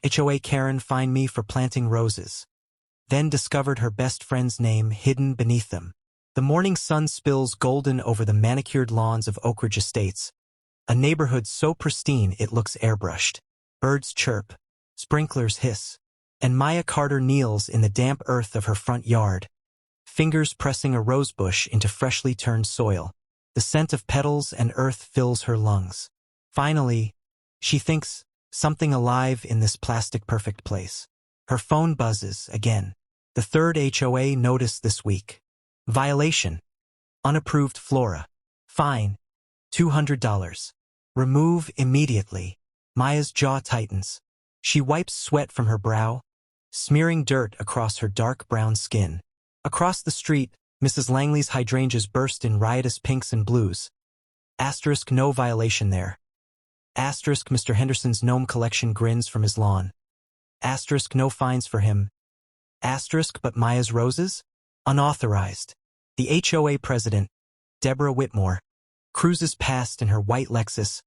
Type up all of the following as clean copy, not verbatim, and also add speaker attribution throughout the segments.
Speaker 1: HOA Karen fined me for planting roses. Then discovered her best friend's name hidden beneath them. The morning sun spills golden over the manicured lawns of Oakridge Estates, a neighborhood so pristine it looks airbrushed. Birds chirp, sprinklers hiss, and Maya Carter kneels in the damp earth of her front yard, fingers pressing a rosebush into freshly turned soil. The scent of petals and earth fills her lungs. Finally, she thinks, something alive in this plastic-perfect place. Her phone buzzes again. The third HOA notice this week. Violation. Unapproved flora. Fine. $200. Remove immediately. Maya's jaw tightens. She wipes sweat from her brow, smearing dirt across her dark brown skin. Across the street, Mrs. Langley's hydrangeas burst in riotous pinks and blues. Asterisk no violation there. Asterisk Mr. Henderson's gnome collection grins from his lawn. Asterisk no fines for him. Asterisk but Maya's roses? Unauthorized. The HOA president, Deborah Whitmore, cruises past in her white Lexus,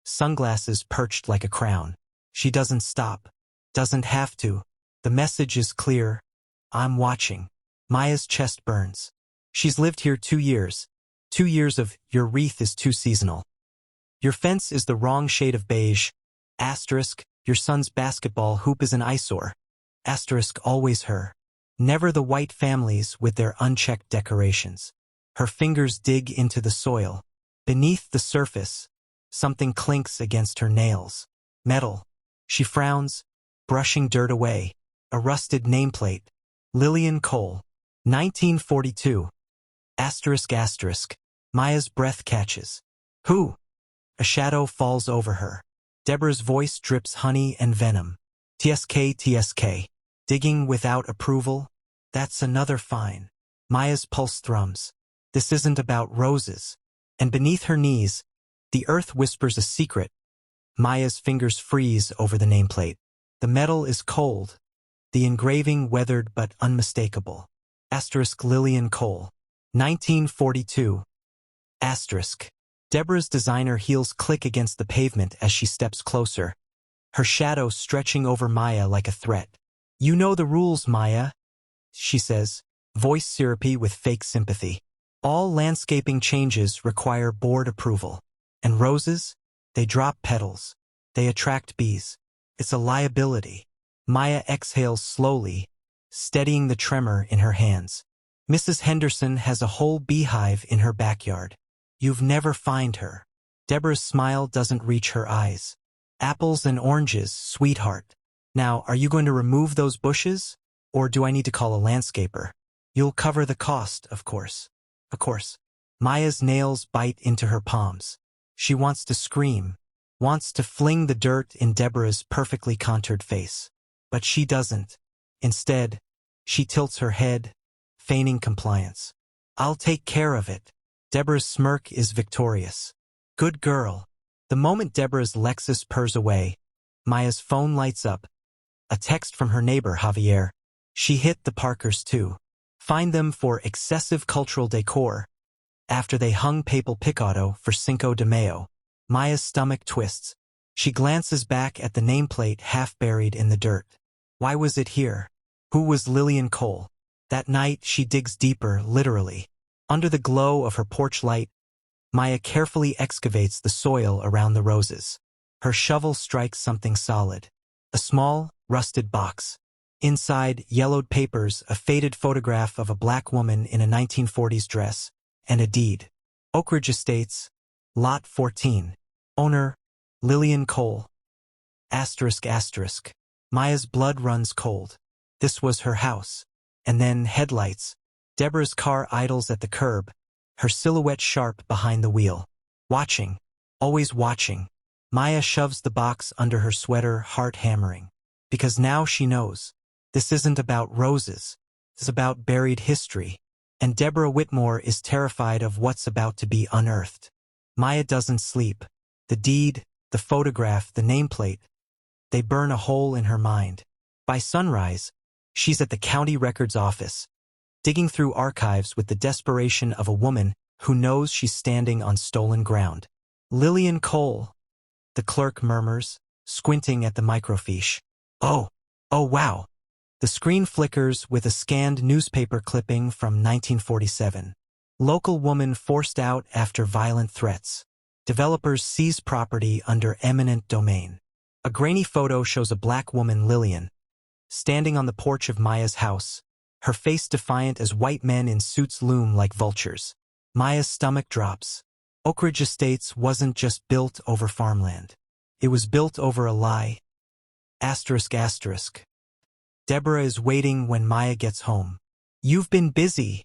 Speaker 1: sunglasses perched like a crown. She doesn't stop. Doesn't have to. The message is clear. I'm watching. Maya's chest burns. She's lived here 2 years. 2 years of, your wreath is too seasonal. Your fence is the wrong shade of beige. Asterisk, your son's basketball hoop is an eyesore. Asterisk always her. Never the white families with their unchecked decorations. Her fingers dig into the soil. Beneath the surface, something clinks against her nails. Metal. She frowns, brushing dirt away. A rusted nameplate. Lillian Cole. 1942. Asterisk asterisk. Maya's breath catches. Who? A shadow falls over her. Deborah's voice drips honey and venom. TSK TSK. Digging without approval? That's another fine. Maya's pulse thrums. This isn't about roses. And beneath her knees, the earth whispers a secret. Maya's fingers freeze over the nameplate. The metal is cold. The engraving weathered but unmistakable. Asterisk Lillian Cole. 1942. Asterisk. Deborah's designer heels click against the pavement as she steps closer, her shadow stretching over Maya like a threat. You know the rules, Maya, she says, voice syrupy with fake sympathy. All landscaping changes require board approval. And roses? They drop petals. They attract bees. It's a liability. Maya exhales slowly, steadying the tremor in her hands. Mrs. Henderson has a whole beehive in her backyard. You've never fined her. Deborah's smile doesn't reach her eyes. Apples and oranges, sweetheart. Now, are you going to remove those bushes? Or do I need to call a landscaper? You'll cover the cost, of course. Of course. Maya's nails bite into her palms. She wants to scream, wants to fling the dirt in Deborah's perfectly contoured face. But she doesn't. Instead, she tilts her head, feigning compliance. I'll take care of it. Deborah's smirk is victorious. Good girl. The moment Deborah's Lexus purrs away, Maya's phone lights up. A text from her neighbor, Javier. She hit the Parkers too. Fined them for excessive cultural decor after they hung papal picado for Cinco de Mayo. Maya's stomach twists. She glances back at the nameplate half buried in the dirt. Why was it here? Who was Lillian Cole? That night she digs deeper, literally. Under the glow of her porch light, Maya carefully excavates the soil around the roses. Her shovel strikes something solid. A small, rusted box. Inside, yellowed papers, a faded photograph of a black woman in a 1940s dress, and a deed. Oakridge Estates, Lot 14. Owner, Lillian Cole. Asterisk asterisk. Maya's blood runs cold. This was her house. And then headlights. Deborah's car idles at the curb, her silhouette sharp behind the wheel. Watching. Always watching. Maya shoves the box under her sweater, heart hammering. Because now she knows. This isn't about roses. It's about buried history. And Deborah Whitmore is terrified of what's about to be unearthed. Maya doesn't sleep. The deed, the photograph, the nameplate. They burn a hole in her mind. By sunrise, she's at the county records office, digging through archives with the desperation of a woman who knows she's standing on stolen ground. Lillian Cole, the clerk murmurs, squinting at the microfiche. Oh, oh wow. The screen flickers with a scanned newspaper clipping from 1947. Local woman forced out after violent threats. Developers seize property under eminent domain. A grainy photo shows a black woman, Lillian, standing on the porch of Maya's house, her face defiant as white men in suits loom like vultures. Maya's stomach drops. Oakridge Estates wasn't just built over farmland. It was built over a lie. Asterisk asterisk. Deborah is waiting when Maya gets home. You've been busy,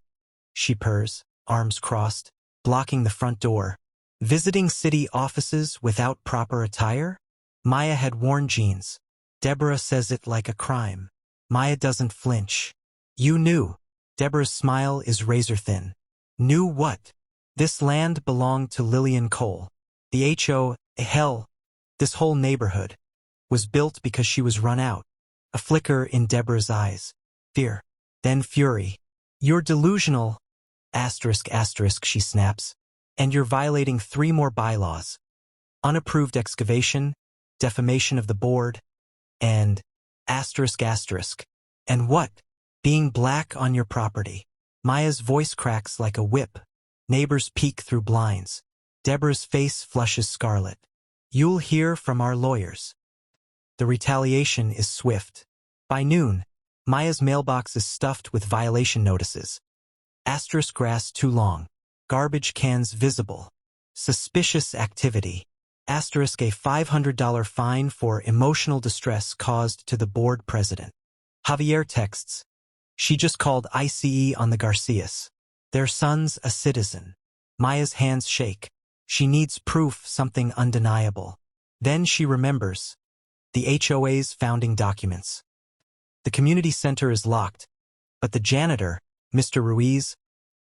Speaker 1: she purrs, arms crossed, blocking the front door. Visiting city offices without proper attire? Maya had worn jeans. Deborah says it like a crime. Maya doesn't flinch. You knew. Deborah's smile is razor-thin. Knew what? This land belonged to Lillian Cole. The HOA, hell, this whole neighborhood, was built because she was run out. A flicker in Deborah's eyes. Fear. Then fury. You're delusional. Asterisk asterisk, she snaps. And you're violating 3 more bylaws. Unapproved excavation, defamation of the board, and asterisk asterisk. And what? Being black on your property. Maya's voice cracks like a whip. Neighbors peek through blinds. Deborah's face flushes scarlet. You'll hear from our lawyers. The retaliation is swift. By noon, Maya's mailbox is stuffed with violation notices. Asterisk grass too long. Garbage cans visible. Suspicious activity. Asterisk a $500 fine for emotional distress caused to the board president. Javier texts. She just called ICE on the Garcias. Their son's a citizen. Maya's hands shake. She needs proof, something undeniable. Then she remembers. The HOA's founding documents. The community center is locked, but the janitor, Mr. Ruiz,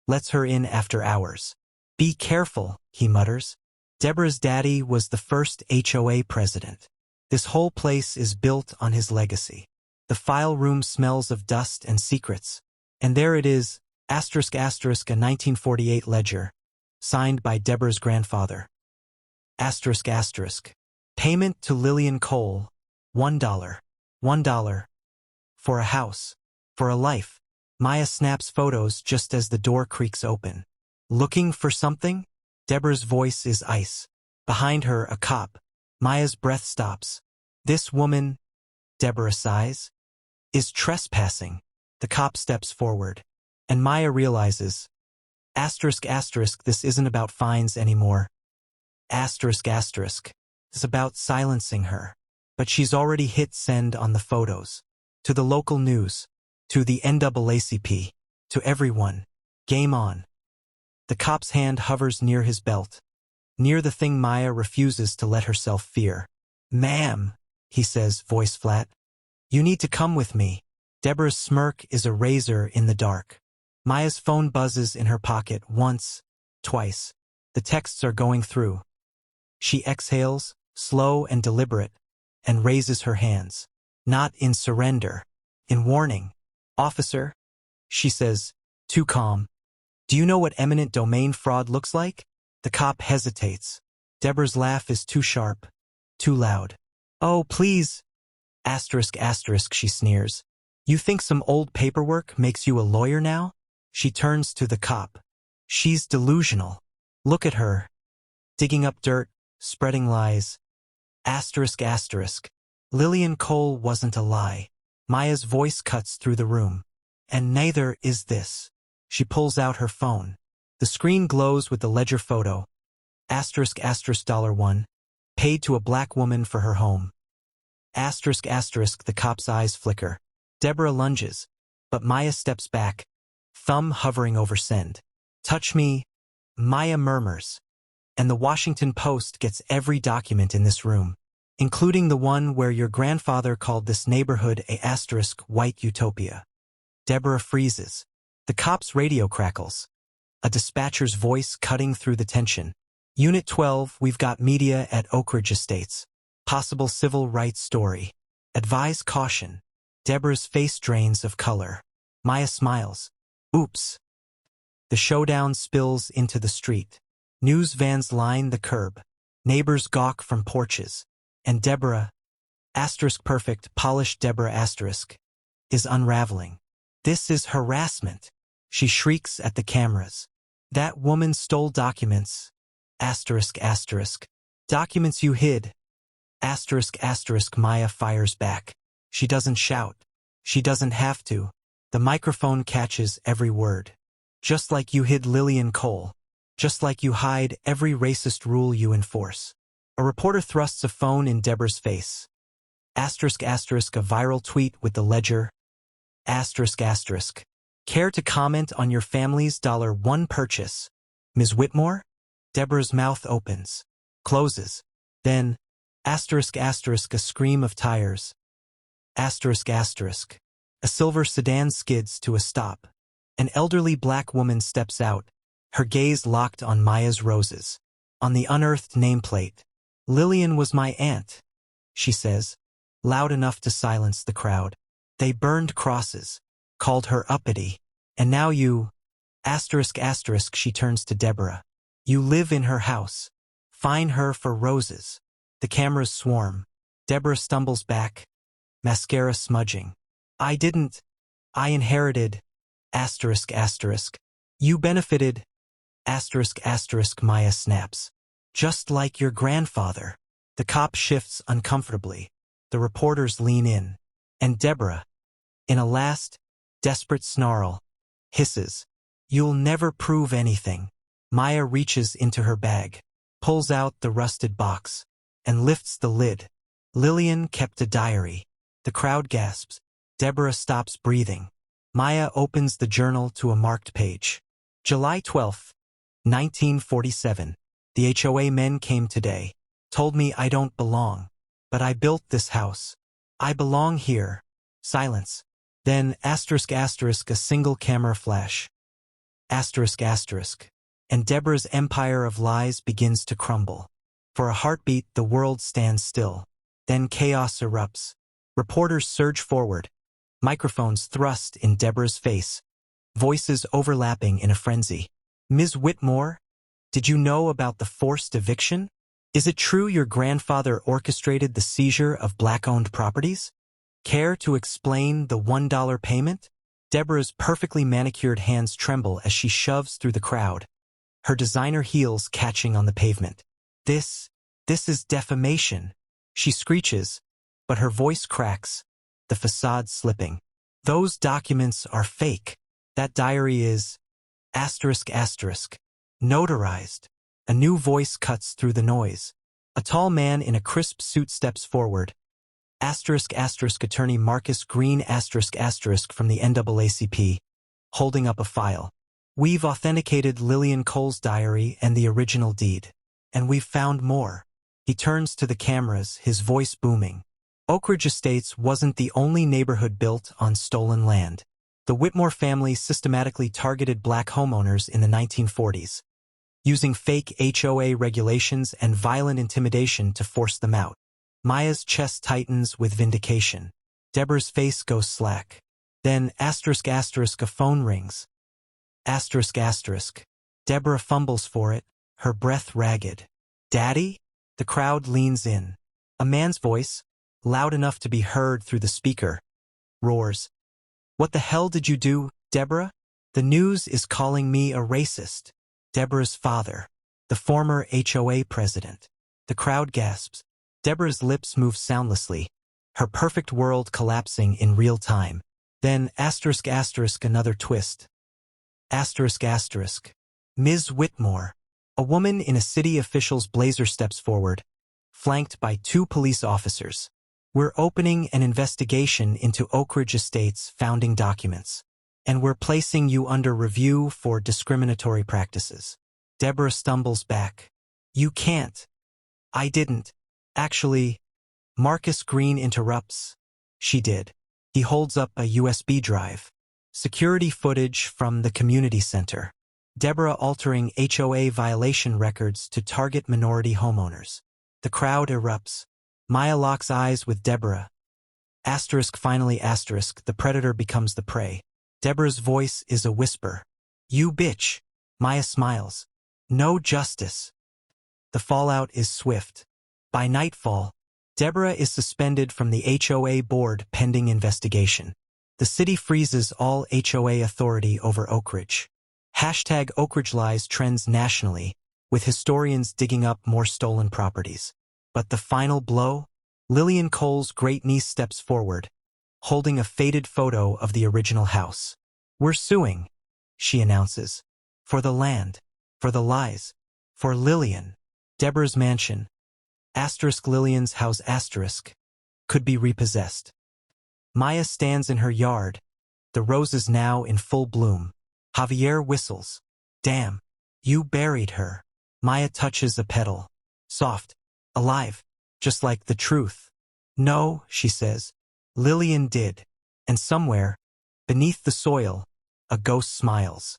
Speaker 1: lets her in after hours. Be careful, he mutters. Deborah's daddy was the first HOA president. This whole place is built on his legacy. The file room smells of dust and secrets. And there it is, asterisk asterisk, a 1948 ledger, signed by Deborah's grandfather. Asterisk asterisk. Payment to Lillian Cole, $1. $1. For a house. For a life. Maya snaps photos just as the door creaks open. Looking for something? Deborah's voice is ice. Behind her, a cop. Maya's breath stops. This woman, Deborah sighs, is trespassing. The cop steps forward. And Maya realizes. Asterisk asterisk, this isn't about fines anymore. Asterisk asterisk. It's about silencing her. But she's already hit send on the photos. To the local news. To the NAACP. To everyone. Game on. The cop's hand hovers near his belt. Near the thing Maya refuses to let herself fear. Ma'am, he says, voice flat. You need to come with me. Deborah's smirk is a razor in the dark. Maya's phone buzzes in her pocket once, twice. The texts are going through. She exhales, slow and deliberate, and raises her hands. Not in surrender. In warning. Officer, she says, too calm. Do you know what eminent domain fraud looks like? The cop hesitates. Deborah's laugh is too sharp, too loud. Oh, please. Asterisk asterisk, she sneers. You think some old paperwork makes you a lawyer now? She turns to the cop. She's delusional. Look at her. Digging up dirt, spreading lies. Asterisk asterisk. Lillian Cole wasn't a lie. Maya's voice cuts through the room. And neither is this. She pulls out her phone. The screen glows with the ledger photo. Asterisk asterisk $1. Paid to a black woman for her home. Asterisk asterisk, the cop's eyes flicker. Deborah lunges, but Maya steps back, thumb hovering over send. Touch me, Maya murmurs. And the Washington Post gets every document in this room, including the one where your grandfather called this neighborhood a asterisk white utopia. Deborah freezes. The cop's radio crackles. A dispatcher's voice cutting through the tension. Unit 12, we've got media at Oakridge Estates. Possible civil rights story. Advise caution. Deborah's face drains of color. Maya smiles. Oops. The showdown spills into the street. News vans line the curb. Neighbors gawk from porches. And Deborah, Asterisk perfect, polished Deborah asterisk is unraveling. This is harassment. She shrieks at the cameras. That woman stole documents. Asterisk asterisk. Documents you hid. Asterisk asterisk. Maya fires back. She doesn't shout. She doesn't have to. The microphone catches every word. Just like you hid Lillian Cole. Just like you hide every racist rule you enforce. A reporter thrusts a phone in Deborah's face. Asterisk asterisk. A viral tweet with the ledger. Asterisk asterisk. Care to comment on your family's $1 purchase? Ms. Whitmore? Deborah's mouth opens. Closes. Then, asterisk asterisk. A scream of tires. Asterisk asterisk. A silver sedan skids to a stop. An elderly black woman steps out, her gaze locked on Maya's roses. On the unearthed nameplate. Lillian was my aunt, she says, loud enough to silence the crowd. They burned crosses, called her uppity, and now you… Asterisk asterisk. She turns to Deborah. You live in her house. Fine her for roses. The cameras swarm. Deborah stumbles back, mascara smudging. I didn't. I inherited… Asterisk asterisk. You benefited… Asterisk asterisk. Maya snaps. Just like your grandfather. The cop shifts uncomfortably. The reporters lean in. And Deborah, in a last, desperate snarl, hisses. You'll never prove anything. Maya reaches into her bag, pulls out the rusted box, and lifts the lid. Lillian kept a diary. The crowd gasps. Deborah stops breathing. Maya opens the journal to a marked page. July 12, 1947. The HOA men came today. Told me I don't belong. But I built this house. I belong here. Silence. Then asterisk asterisk. A single camera flash. Asterisk asterisk. And Deborah's empire of lies begins to crumble. For a heartbeat, the world stands still. Then chaos erupts. Reporters surge forward. Microphones thrust in Deborah's face. Voices overlapping in a frenzy. Ms. Whitmore, did you know about the forced eviction? Is it true your grandfather orchestrated the seizure of black-owned properties? Care to explain the $1 payment? Deborah's perfectly manicured hands tremble as she shoves through the crowd, her designer heels catching on the pavement. This is defamation, she screeches, but her voice cracks, the facade slipping. Those documents are fake. That diary is… Asterisk asterisk. Notarized. A new voice cuts through the noise. A tall man in a crisp suit steps forward. Asterisk asterisk. Attorney Marcus Green asterisk asterisk from the NAACP, holding up a file. We've authenticated Lillian Cole's diary and the original deed. And we've found more. He turns to the cameras, his voice booming. Oakridge Estates wasn't the only neighborhood built on stolen land. The Whitmore family systematically targeted black homeowners in the 1940s, using fake HOA regulations and violent intimidation to force them out. Maya's chest tightens with vindication. Deborah's face goes slack. Then asterisk asterisk. A phone rings. Asterisk asterisk. Deborah fumbles for it, her breath ragged. Daddy? The crowd leans in. A man's voice, loud enough to be heard through the speaker, roars. What the hell did you do, Deborah? The news is calling me a racist. Deborah's father, the former HOA president. The crowd gasps. Deborah's lips move soundlessly, her perfect world collapsing in real time. Then asterisk asterisk. Another twist. Asterisk asterisk. Ms. Whitmore. A woman in a city official's blazer steps forward, flanked by 2 police officers. We're opening an investigation into Oakridge Estates founding documents, and we're placing you under review for discriminatory practices. Deborah stumbles back. You can't. I didn't. Actually, Marcus Green interrupts. She did. He holds up a USB drive. Security footage from the community center. Deborah altering HOA violation records to target minority homeowners. The crowd erupts. Maya locks eyes with Deborah. Asterisk finally asterisk. The predator becomes the prey. Deborah's voice is a whisper. You bitch. Maya smiles. No justice. The fallout is swift. By nightfall, Deborah is suspended from the HOA board pending investigation. The city freezes all HOA authority over Oakridge. Hashtag Oakridge Lies trends nationally, with historians digging up more stolen properties. But the final blow? Lillian Cole's great-niece steps forward, holding a faded photo of the original house. "We're suing," she announces. "For the land. For the lies. For Lillian." Deborah's mansion, Lillian's house could be repossessed. Maya stands in her yard, the roses now in full bloom. Javier whistles. "Damn, you buried her." Maya touches a petal. Soft, alive, just like the truth. "No," she says, "Lillian did." And somewhere, beneath the soil, a ghost smiles.